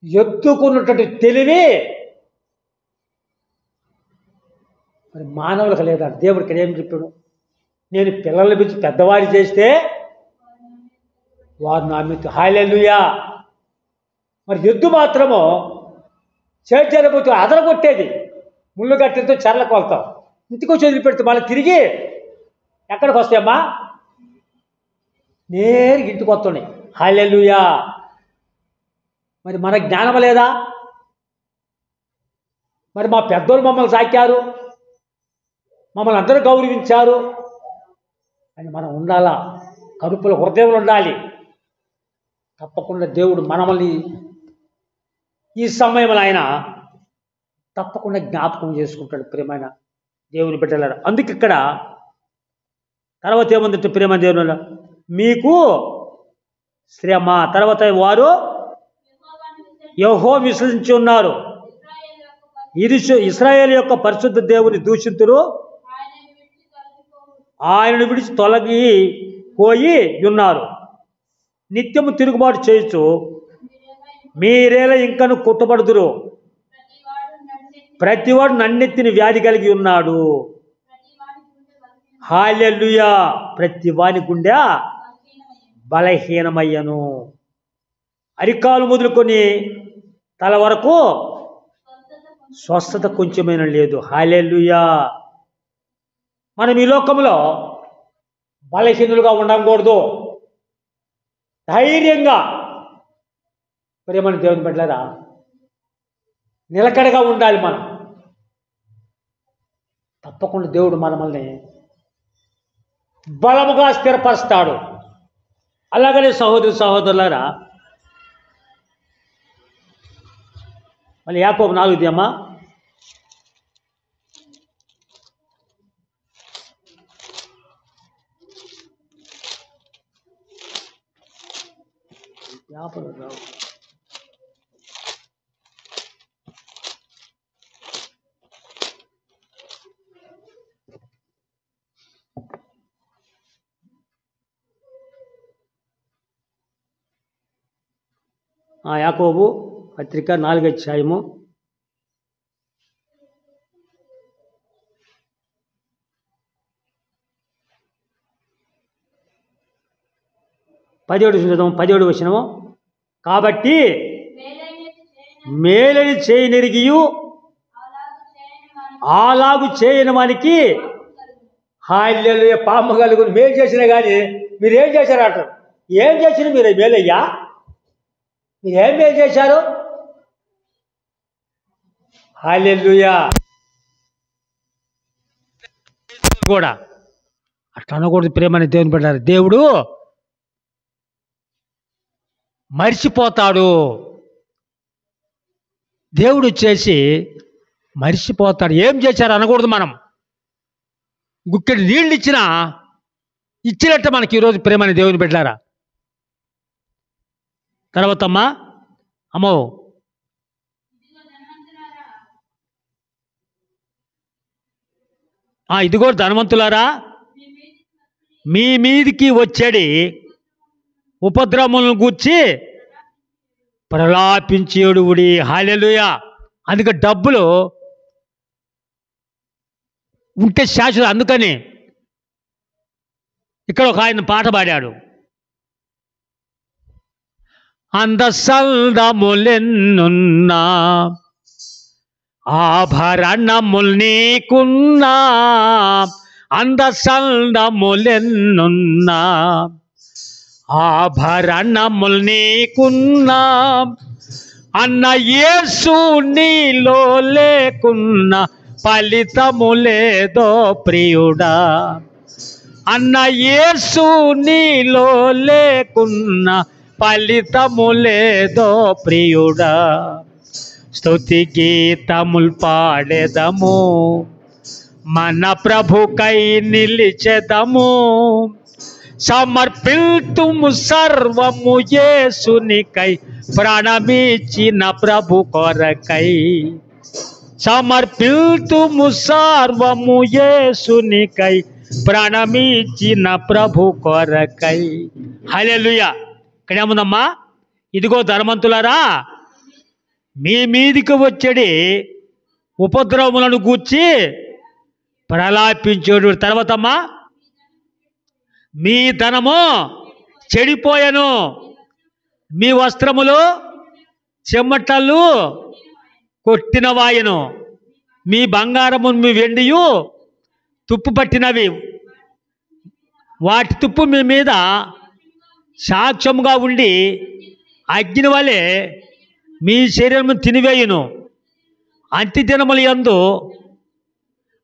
ఎత్తుకున్నటువంటి తెలివి మరి మానవులకు లేదా? దేవుడు ఇక్కడ ఏం చెప్పాడు? నేను పిల్లల్ని పిలిచి పెద్దవారి చేస్తే వారు నా మీద. హల్లెలూయా. మరి ఎద్దు మాత్రము చేర్చకపోతే అదరగొట్టేది, ముళ్ళు కట్టెలతో చెర్లకు వెళ్తాం, ఇంటికి వచ్చి వదిలిపెడితే మళ్ళీ తిరిగి ఎక్కడికి వస్తాయమ్మా? నేరుగా ఇంటికి వస్తున్నాయి. హల్లెలూయా. మరి మన జ్ఞానం లేదా? మరి మా పెద్దోళ్ళు మమ్మల్ని సాకారు, మమ్మల్ని అందరూ గౌరవించారు అని మనం ఉండాలా. కరుపుల హృదయంలో ఉండాలి. తప్పకుండా దేవుడు మనల్ని ఈ సమయంలో ఆయన తప్పకుండా జ్ఞాపకం చేసుకుంటాడు. ప్రియమైన దేవుని బిడ్డలారా, అందుకు ఇక్కడ తర్వాత ఏముందంటే ప్రియమైన దేవుని మీకు శ్రమ. తర్వాత వారు యెహోవాను విశ్వసించి ఉన్నారు, ఇది ఇశ్రాయేలు యొక్క పరిశుద్ధ దేవుని దూషితులు, ఆయనను విడిచి తొలగిపోయి ఉన్నారు. నిత్యము తిరుగుబాటు చేయొచ్చు, మీరేలా ఇంకను కుట్టబడుదురు. ప్రతివాడు నన్నెత్తిన వ్యాధి కలిగి ఉన్నాడు. హల్లెలూయా. ప్రతి వాని గుండె బలహీనమయ్యను, అరికాలు మొదలుకొని తల వరకు స్వస్థత కొంచెమైనా లేదు. హల్లెలూయా. మనం ఈ లోకంలో బలహీనులుగా ఉండకూడదు, ధైర్యంగా ప్రేమను దేవుని బిడ్డలారా నిలకడగా ఉండాలి. మనం తప్పకుండా దేవుడు మనల్ని బలముగా స్థిరపరుస్తాడు. అలాగనే సహోదరు సహోదరులారా, మళ్ళీ యాకోబు 4 అమ్మా. యాకోబు పత్రిక 4వ అధ్యాయము 17వ వచనము. కాబట్టి మేలని చేయనిరిగియు అలాగు చేయని వానికి హల్లెలూయా పాపము కలుగును. మేలు చేసినా కానీ మీరు ఏం చేశారు అంటారు. ఏం చేసిన మీరు మేలయ్యా? మీరు ఏం మేలు చేశారు? హల్లెలూయా. కూడా అట్లా అనకూడదు. ప్రేమని దేవుని పెట్టారు. దేవుడు మర్చిపోతాడు. దేవుడు వచ్చేసి మర్చిపోతాడు. ఏం చేశారు అనకూడదు. మనం గుక్కెడు నీళ్ళు ఇచ్చినట్టు మనకి ఈరోజు ప్రేమని దేవుని పెట్టారా. తర్వాత అమ్మో ఇదిగో ధనవంతులారా, మీ మీదికి వచ్చేడి ఉపద్రవములను గూర్చి ప్రలాపించేడువుడి. హల్లెలూయా. అందుకే డబ్బులు ఉంటే శాశ్వత. అందుకని ఇక్కడ ఒక ఆయన పాట పాడాడు. అందసల్దములెన్నున్నా ఆభరణముల్ నీకున్నా, అందసల్దములెన్నున్నా ఆభరణముల్ నీకున్నా, అన్న యేసు నీలో లేకున్నా ఫలితము లేదో ప్రియుడా. అన్న యేసు నీలో లేకున్నా ఫలితము లేదో ప్రియుడా. స్తుతి గీతముల్ పాడెదము, మన ప్రభుకై నిలిచెదము, సమర్పిల్తుము సర్వము యేసునికై, ప్రాణమిచ్చిన ప్రభు కొరకై. సమర్పిల్తుము సర్వము యేసునికై, ప్రాణమిచ్చిన ప్రభు కొరకై. హల్లెలూయా. ఇక్కడ ఏముందమ్మా? ఇదిగో ధనవంతులారా, మీ మీదికి వచ్చేడి ఉపద్రవములను గూర్చి ప్రలాపించేడు. తర్వాతమ్మా, మీ ధనము చెడిపోయెను, మీ వస్త్రములు చెమటలు కొట్టినవాయను, మీ బంగారము మీ వెండియు తుప్పు పట్టినవి, వాటి తుప్పు మీ మీద సాక్ష్యముగా ఉండి అగ్ని వలె మీ శరీరము తినివేయును. అంత్య దినముల యందు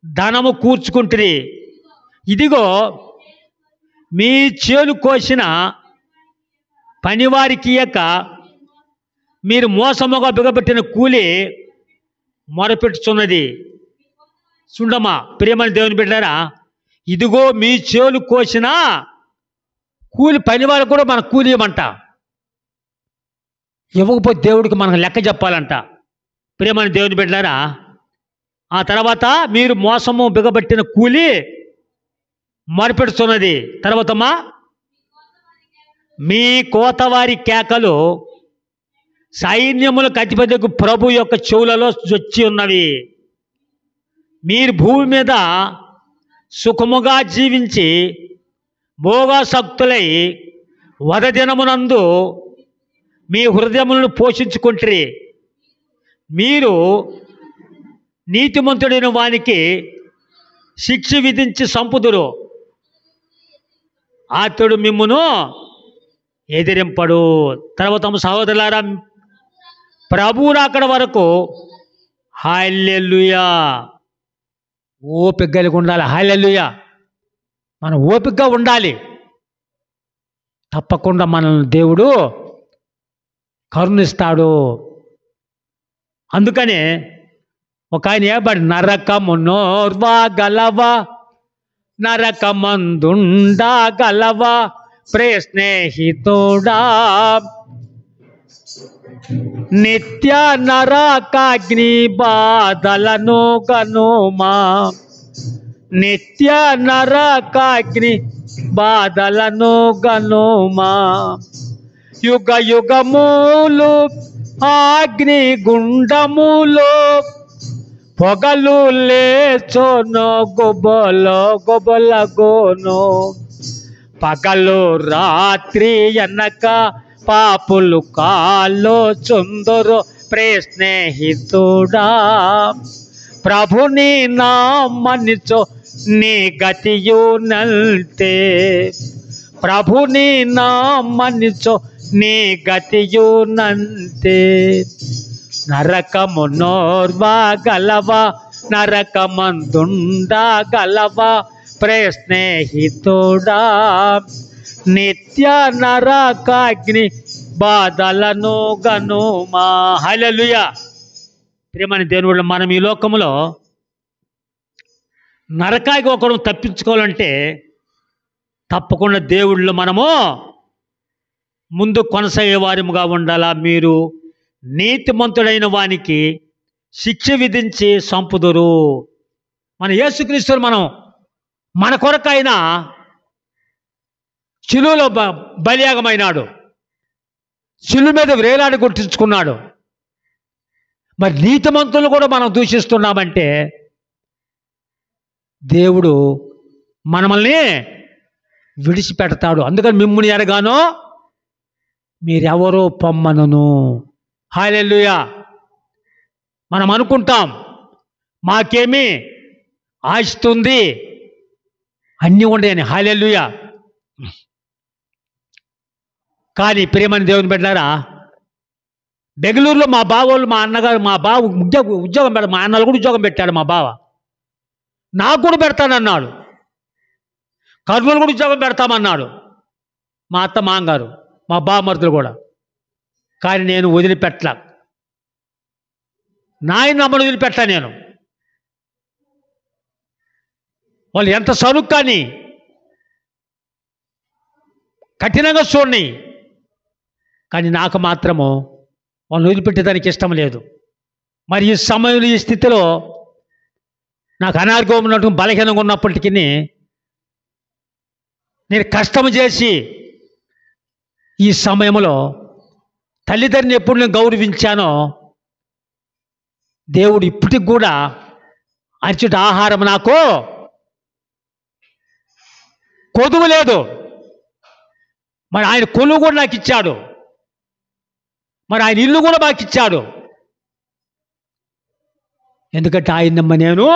ధనము కూర్చుకుంటుంది. ఇదిగో మీ చేను కోసిన పనివారికి ఇయ్యక మీరు మోసముగా బిగబెట్టిన కూలి మొరపెట్టుచున్నది. చూడమ్మా ప్రియమైన దేవుని బిడ్డలారా, ఇదిగో మీ చేను కోసిన కూలి పనివారికి కూడా మన కూలి ఇవ్వమంట. ఇవ్వకపోతే దేవుడికి మనకు లెక్క చెప్పాలంట. ప్రియమైన దేవుని బిడ్డలారా, ఆ తర్వాత మీరు మోసము బిగబట్టిన కూలి మొరపెడుతున్నది. తర్వాతమ్మా, మీ కోతవారి కేకలు సైన్యములకు అధిపతికి ప్రభు యొక్క చెవులలో వచ్చి ఉన్నవి. మీరు భూమి మీద సుఖముగా జీవించి భోగాసక్తులై వదదినమునందు మీ హృదయములను పోషించుకుంటారు. మీరు నీతిమంతుడైన వానికి శిక్ష విధించి సంపుదురు, అతడు మిమ్మును ఎదిరింపడు. తర్వాత సహోదరులారా, ప్రభువు రాకడ వరకు హల్లెలూయా ఓపిక కలిగి ఉండాలి. హల్లెలూయా. మనం ఓపికగా ఉండాలి. తప్పకుండా మనల్ని దేవుడు కరుణిస్తాడు. అందుకనే ఒక ఆయన ఏబడి నరకమునోర్వా గలవా, నరకమందుండా గలవా ప్రియ స్నేహితుడా, నిత్య నరకాగ్ని బాధలను గనుమా, నిత్య నరకాగ్ని బాధలను గనుమా, యుగ యుగములు అగ్ని గుండములో పొగలు లేచోను గొబ్బలో గొబ్బలగోను, పగలు రాత్రి అనక పాపులు కాలో చుందరు ప్రియ స్నేహితుడా, ప్రభుని నామనిచో నీ గతియు నంతే, ప్రభుని నామనిచో నీ గతియు నంతే, నరకమునోర్వా గలవా, నరకమందుండా గలవా ప్రియ స్నేహితుడా, నిత్య నరకాగ్ని బాధలను గనుమా. హల్లెలూయా. ప్రియమైన దేవుని, మనం ఈ లోకములో నరకానికి ఒకరు తప్పించుకోవాలంటే తప్పకుండా దేవుళ్ళు మనము ముందు కొనసాగే వారిముగా ఉండాలా. మీరు నీతిమంతుడైన వానికి శిక్ష విధించి సంపుదురు. మన యేసుక్రీస్తుని మనం మన కొరకైన శిలువలో బలియాగమైనాడు, శిలువ మీద వేలాడి గుర్తించుకున్నాడు. మరి నీతిమంతులు కూడా మనం దూషిస్తున్నామంటే దేవుడు మనల్ని విడిచిపెడతాడు. అందుకని మిమ్ముని ఎరగానో మీరెవరో పొమ్మనను. హల్లెలూయా. మనం అనుకుంటాం మాకేమీ ఆశిస్తుంది, అన్నీ ఉండేని. హల్లెలూయా. కానీ ప్రియమైన దేవుని బిడ్డలారా, బెంగళూరులో మా బావోళ్ళు, మా అన్నగారు, మా బావ ఉద్యోగం మా అన్నలు కూడా ఉద్యోగం పెట్టాడు. మా బావ నాకు కూడా పెడతానన్నాడు. కర్నూలు కూడా ఉద్యోగం పెడతామన్నాడు మా అత్త మాంగారు, మా బావమరుదులు కూడా. కానీ నేను వదిలిపెట్టలా, నాయన అమ్మను వదిలిపెట్టా నేను. వాళ్ళు ఎంత సరుకు కానీ కఠినంగా చూడని, కానీ నాకు మాత్రము వాళ్ళని వదిలిపెట్టేదానికి ఇష్టం లేదు. మరి ఈ సమయంలో ఈ స్థితిలో నాకు అనారోగ్యం ఉన్నట్టు బలహీనంగా ఉన్నప్పటికీ నేను కష్టం చేసి ఈ సమయంలో తల్లిదండ్రిని ఎప్పుడు నేను గౌరవించానో దేవుడు ఇప్పటికి కూడా అర్చుట ఆహారం నాకు కొదువు లేదు. మరి ఆయన కొలువు కూడా నాకు ఇచ్చాడు, మరి ఆయన ఇల్లు కూడా మాకు ఇచ్చాడు. ఎందుకంటే ఆయనమ్మ నేను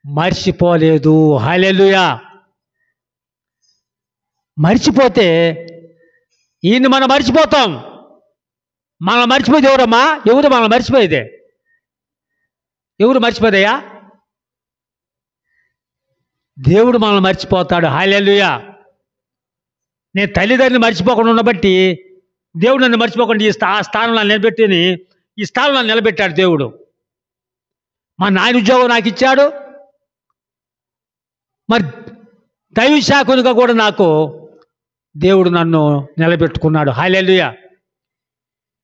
మర్చిపోలేదు. హల్లెలూయా. మర్చిపోతే ఈయన్ని మనం మర్చిపోతాం. మనం మర్చిపోయేది ఎవరమ్మా? ఎవరు మనం మర్చిపోయేదే? ఎవరు మర్చిపోదయ్యా? దేవుడు మనల్ని మర్చిపోతాడు. హల్లెలూయా. నేను తల్లిదండ్రులు మర్చిపోకుండా ఉండబట్టి దేవుడు నన్ను మర్చిపోకుండా ఆ స్థానంలో నిలబెట్టి ఈ స్థానంలో నిలబెట్టాడు దేవుడు. మా నాయన ఉద్యోగం నాకు ఇచ్చాడు, మరి దైవ శాఖనుగా కూడా నాకు దేవుడు నన్ను నిలబెట్టుకున్నాడు. హల్లెలూయా.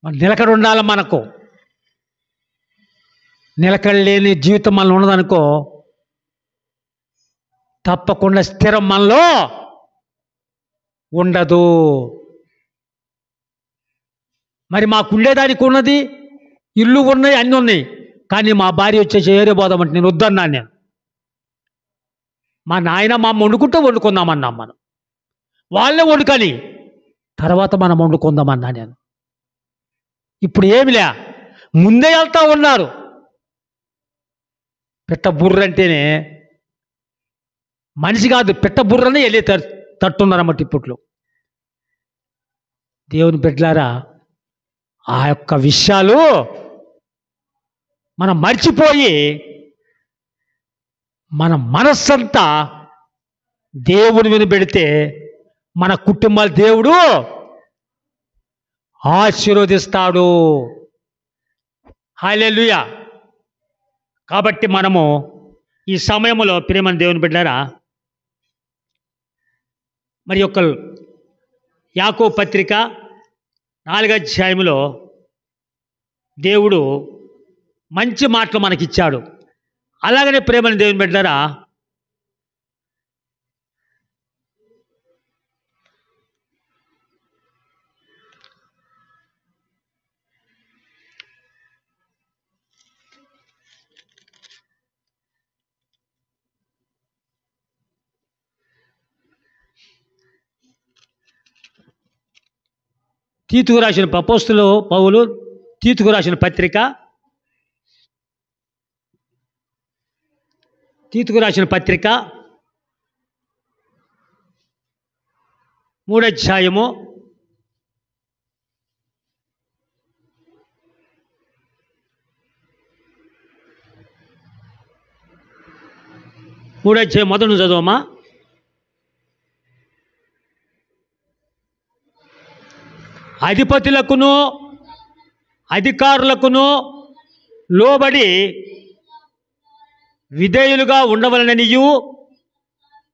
మరి నిలకడ ఉండాలి మనకు. నిలకడ లేని జీవితం మనలో ఉన్నదనుకో తప్పకుండా స్థిరం మనలో ఉండదు. మరి మాకు ఉండేదానికి ఉన్నది, ఇల్లు ఉన్నాయి, అన్నీ ఉన్నాయి. కానీ మా భార్య వచ్చేసి ఏరే పోదామంటే నేను వద్దన్నాను. నేను మా నాయన మా అమ్మ వండుకుంటే వండుకుందామన్నాం. మనం వాళ్ళే వండుకొని తర్వాత మనం వండుకుందామన్నా నేను. ఇప్పుడు ఏమిలే, ముందే వెళ్తా ఉన్నారు. పిట్ట బుర్ర అంటేనే మనిషి కాదు, పిట్ట బుర్రనే వెళ్ళి తట్టున్నారన్నమాట ఇప్పట్లో. దేవుని బిడ్డలారా, ఆ యొక్క విషయాలు మనం మర్చిపోయి మన మనస్సంతా దేవుని మీద పెడితే మన కుటుంబాలు దేవుడు ఆశీర్వదిస్తాడు. హల్లెలూయా. కాబట్టి మనము ఈ సమయంలో ప్రియమైన దేవుని బిడ్డారా, మరి యొక్క యాకోబు పత్రిక 4వ అధ్యాయంలో దేవుడు మంచి మాటలు మనకిచ్చాడు. అలాగనే ప్రియమైన దేవుని బిడ్డారా, తీతుకు రాసిన అపోస్తలుడు పౌలు తీతుకు రాసిన పత్రిక 3వ అధ్యాయము 3వ అధ్యాయం మొదలు చదవమా. అధిపతులకును అధికారులకును లోబడి విధేయులుగా ఉండవలననియు,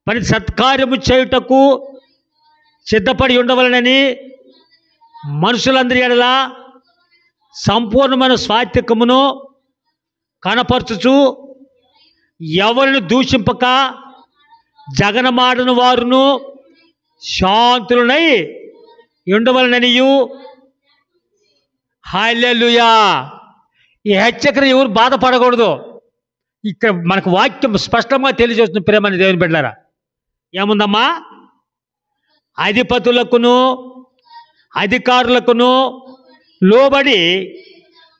పని సత్కార్యము చేయుటకు సిద్ధపడి ఉండవలనని మనుషులందరి ఎడల సంపూర్ణమైన స్వాత్వికమును కనపరచుచు, ఎవరిని దూషింపక జగనమాడని వారును శాంతులనై ఉండవలననియు. హల్లెలూయా. ఈ హెచ్చరికను ఎవరు బాధపడకూడదు. ఇక్కడ మనకు వాక్యం స్పష్టంగా తెలియజేస్తుంది ప్రేమని దేవుని బిడ్డలారా. ఏముందమ్మా? అధిపతులకును అధికారులకును లోబడి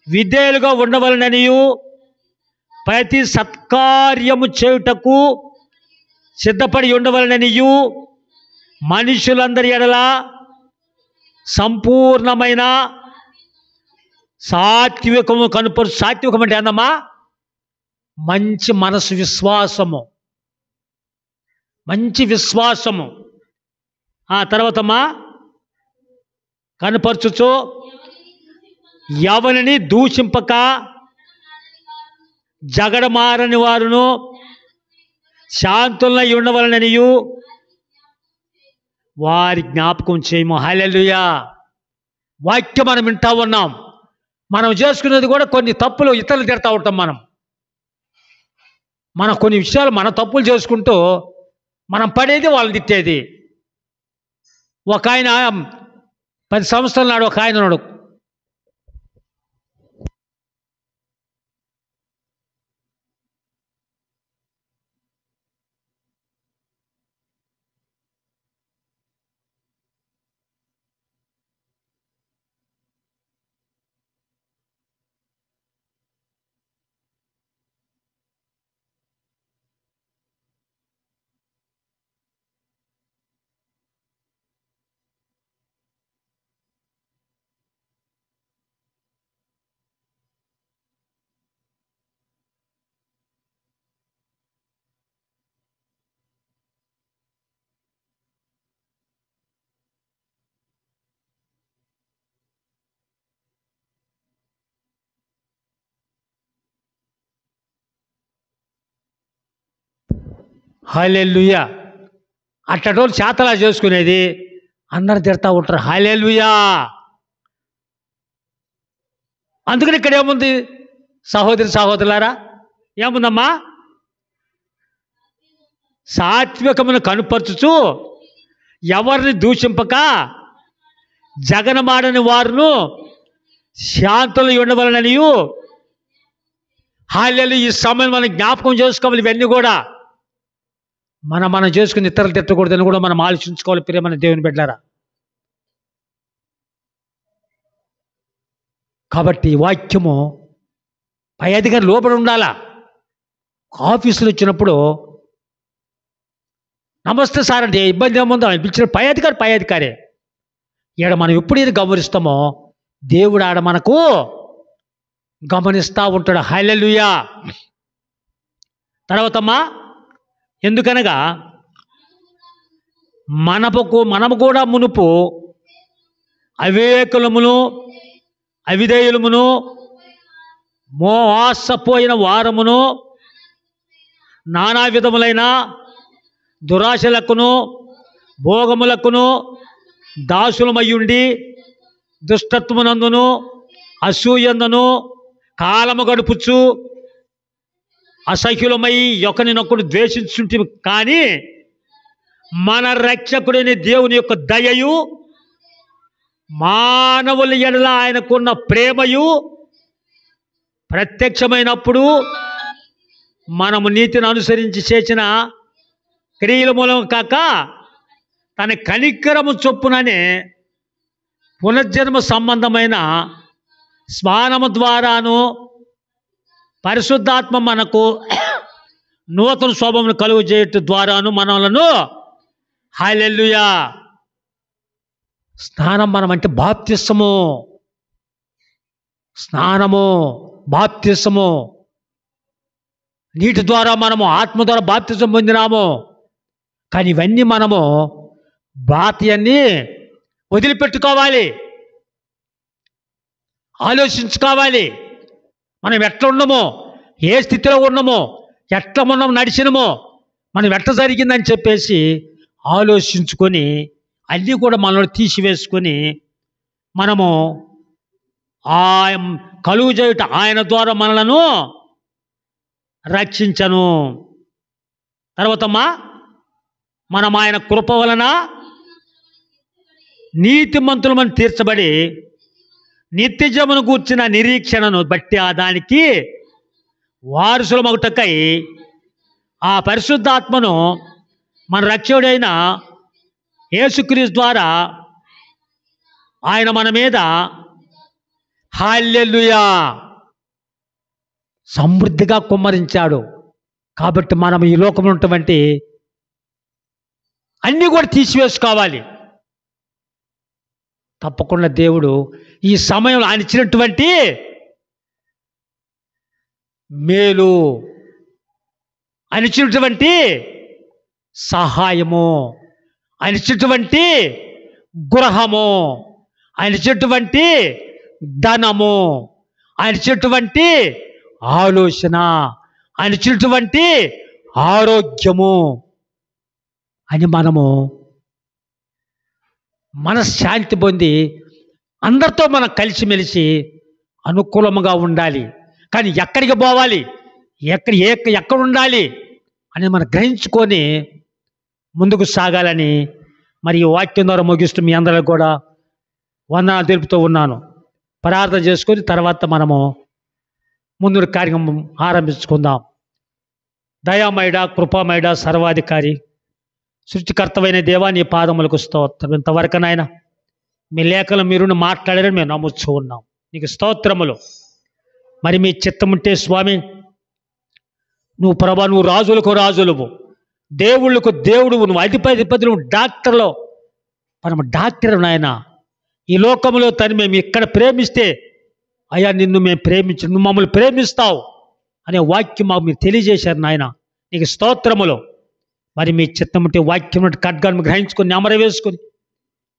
విధేయులుగా ఉండవలననియు, ప్రతి సత్కార్యము చేయుటకు సిద్ధపడి ఉండవలననియు మనుషులందరి ఎడల సంపూర్ణమైన సాత్వికము కనుపరు. సాత్వికం అంటే ఏందమ్మా? మంచి మనసు, విశ్వాసము, మంచి విశ్వాసము. ఆ తర్వాతమ్మా, కనపరచుచు ఎవరిని దూషింపక జగడమారని వారును శాంతులై ఉండవలననియు వారి జ్ఞాపకం చేయము. హల్లెలూయా. వాక్యం మనం వింటా ఉన్నాం. మనం చేసుకునేది కూడా కొన్ని తప్పులు ఇతరులు తిడతా ఉంటాం. మనం కొన్ని విషయాలు మన తప్పులు చేసుకుంటూ మనం పడేది వాళ్ళని తిట్టేది. ఒక ఆయన 10 సంవత్సరాల నాడు ఒక ఆయన ఉన్నాడు. హల్లెలూయా. అట్టటోళ్ళు చేతలా చేసుకునేది అందరు తిడతా ఉంటారు. హల్లెలూయా. అందుకని ఇక్కడ ఏముంది సహోదరి సహోదరులారా? ఏముందమ్మా? సాత్వికమును కనుపరచుచు ఎవరిని దూషింపక జగనమాడని వారును శాంతులు ఉండవలననియు. హల్లెలూయా. ఈ సమయం మనం జ్ఞాపకం చేసుకోవాలి. ఇవన్నీ కూడా మనం చేసుకుని ఇతరులు తిట్టకూడదని కూడా మనం ఆలోచించుకోవాలి ప్రియమైన దేవుని బిడ్డలారా. కాబట్టి వాక్యము పై అధికారి లోపల ఉండాలా. ఆఫీసులు వచ్చినప్పుడు నమస్తే సార్ అంటే ఇబ్బంది ఏముందో పిలిచిన పై అధికారే. ఈడ మనం ఎప్పుడు ఇది గమనిస్తామో దేవుడు ఆడ మనకు గమనిస్తూ ఉంటాడు. హల్లెలూయా. తర్వాతమ్మా, ఎందుకనగా మనము కూడా మునుపు అవివేకులమును అవిధేయులమును మోసపోయిన వారమును నానా విధములైన దురాశలకును భోగములకును దాసులమయ్యుండి దుష్టత్వమునందును అసూయందును కాలము గడుపుచు అసహ్యులమై ఒకరినొకడు ద్వేషించుంటే, కానీ మన రక్షకుడైన దేవుని యొక్క దయయు మానవుల ఎడల ఆయనకున్న ప్రేమయు ప్రత్యక్షమైనప్పుడు మనము నీతిని అనుసరించి చేసిన క్రియల మూలం కాక తన కనికరము చొప్పుననే పునర్జన్మ సంబంధమైన స్నానము ద్వారాను పరిశుద్ధాత్మ మనకు నూతన శోభమును కలుగు చేయటం ద్వారాను మనలను హల్లెలూయా. స్నానం మనం అంటే బాప్తిసము, స్నానము బాప్తిసము. నీటి ద్వారా మనము ఆత్మ ద్వారా బాప్తిసం పొందినాము. కానీ ఇవన్నీ మనము బాత్యాన్ని వదిలిపెట్టుకోవాలి, ఆలోచించుకోవాలి. మనం ఎట్లా ఉన్నామో, ఏ స్థితిలో ఉన్నామో, ఎట్లా మనం నడిచినమో, మనం ఎట్లా జరిగిందని చెప్పేసి ఆలోచించుకొని అన్నీ కూడా మనల్ని తీసివేసుకొని మనము కలుగు చేయుట ఆయన ద్వారా మనలను రక్షించను. తర్వాత మనం ఆయన కృప వలన నీతిమంతులమని తీర్చబడి నిత్యజమును గూర్చిన నిరీక్షణను బట్టి ఆ దానికి వారసులమగుటకై ఆ పరిశుద్ధాత్మను మన రక్షకుడైన యేసుక్రీస్తు ద్వారా ఆయన మన మీద హల్లెలూయా సమృద్ధిగా కుమ్మరించాడు. కాబట్టి మనం ఈ లోకంలో ఉన్నటువంటి అన్నీ కూడా తీసివేసుకోవాలి. తప్పకుండా దేవుడు ఈ సమయంలో ఆయన ఇచ్చినటువంటి మేలు, ఆయన ఇచ్చినటువంటి సహాయము, ఆయన ఇచ్చినటువంటి గృహము, ఆయన ఇచ్చినటువంటి ధనము, ఆయన ఇచ్చినటువంటి ఆలోచన, ఆయన ఇచ్చినటువంటి ఆరోగ్యము అని మనము మనశ్శాంతి పొంది అందరితో మనం కలిసిమెలిసి అనుకూలముగా ఉండాలి. కానీ ఎక్కడికి పోవాలి, ఎక్కడ ఉండాలి అని మనం గ్రహించుకొని ముందుకు సాగాలని మరి ఈ వాక్యం ద్వారా ముగిస్తూ మీ అందరికి కూడా వందనాలు తెలుపుతూ ఉన్నాను. ప్రార్థన చేసుకొని తర్వాత మనము ముందు కార్యక్రమం ఆరంభించుకుందాం. దయామయుడ, కృపామయుడ, సర్వాధికారి, సృష్టికర్తమైన దేవా, నీ పాదములకు స్తోత్రం. ఇంతవరకు నాయన మీ లేఖలు మీరు మాట్లాడారని మేము నమ్ముతూ ఉన్నాం. నీకు స్తోత్రములు. మరి మీ చిత్తముంటే స్వామి, నువ్వు ప్రభా, నువ్వు రాజులకు రాజులువు, దేవుళ్ళకు దేవుడు, నువ్వు అధిపతి, నువ్వు డాక్టర్లో మనం డాక్టర్ నాయన. ఈ లోకంలో తను మేము ఇక్కడ ప్రేమిస్తే అయ్యా నిన్ను మేము ప్రేమించు, నువ్వు మమ్మల్ని ప్రేమిస్తావు అనే వాక్యం మాకు మీరు తెలియజేశారు నాయన. నీకు స్తోత్రములు. మరి మీ చిత్తముంటే వాక్యం ఖడ్గాన్ని గ్రహించుకొని నెమర వేసుకొని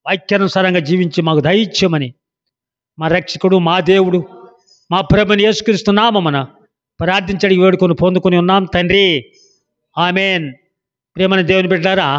వాక్యానుసారంగా జీవించి మాకు దైత్యమని మా రక్షకుడు, మా దేవుడు, మా ప్రభుని యేసుక్రీస్తు నామమున ప్రార్థించడానికి వేడుకొని పొందుకొని ఉన్నాం తండ్రి. ఆమేన్. ప్రియమైన దేవుని బిడ్డలారా,